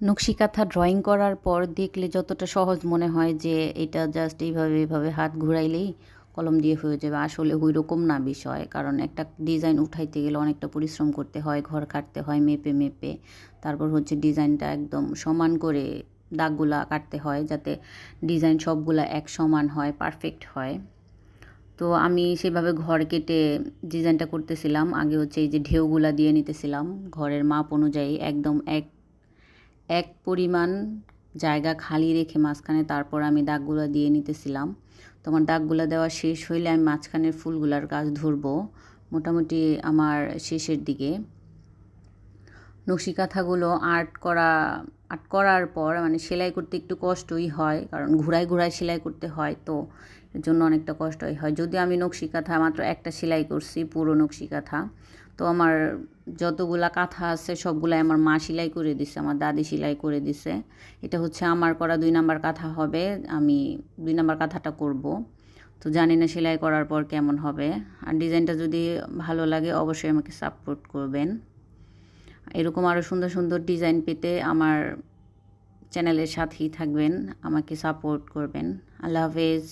নকশি কাঁথা ড্রয়িং করার পর দেখলে যতটা সহজ মনে হয় যে এটা জাস্ট এইভাবে হাত ঘুরাইলেই কলম দিয়ে হয়ে যাবে, আসলে ওইরকম না বিষয়। কারণ একটা ডিজাইন উঠাইতে গেলে অনেকটা পরিশ্রম করতে হয়, ঘর কাটতে হয় মেপে তারপর হচ্ছে ডিজাইনটা একদম সমান করে দাগগুলা কাটতে হয় যাতে ডিজাইন সবগুলা এক সমান হয়, পারফেক্ট হয়। তো আমি সেভাবে ঘর কেটে ডিজাইনটা করতেছিলাম। আগে হচ্ছে এই যে ঢেউগুলা দিয়ে নিতেছিলাম ঘরের মাপ অনুযায়ী, একদম এক পরিমাণ জায়গা খালি রেখে মাঝখানে তারপর আমি দাগগুলা দিয়ে নিতেছিলাম। তো আমার দাগগুলা দেওয়া শেষ হইলে আমি মাঝখানের ফুলগুলার কাজ ধরবো মোটামুটি আমার শেষের দিকে। নকশি কাঁথাগুলো আর্ট করার পর মানে সেলাই করতে একটু কষ্টই হয়, কারণ ঘুরায় সেলাই করতে হয়, তো এর জন্য অনেকটা কষ্টই হয়। যদিও আমি নকশি কাঁথা মাত্র একটা সেলাই করছি, পুরো নকশি কাঁথা। তো আমার যতগুলা কাঁথা আছে সবগুলাই আমার মা সেলাই করে দিছে, আমার দাদি সেলাই করে দিছে। এটা হচ্ছে আমার করা 2 নাম্বার কাঁথা হবে, আমি 2 নাম্বার কাঁথাটা করব। তো জানি না সেলাই করার পর কেমন হবে। আর ডিজাইনটা যদি ভালো লাগে অবশ্যই আমাকে সাপোর্ট করবেন। এরকম আরও সুন্দর সুন্দর ডিজাইন পেতে আমার চ্যানেলের সাথেই থাকবেন, আমাকে সাপোর্ট করবেন। আল্লাহ হাফেজ।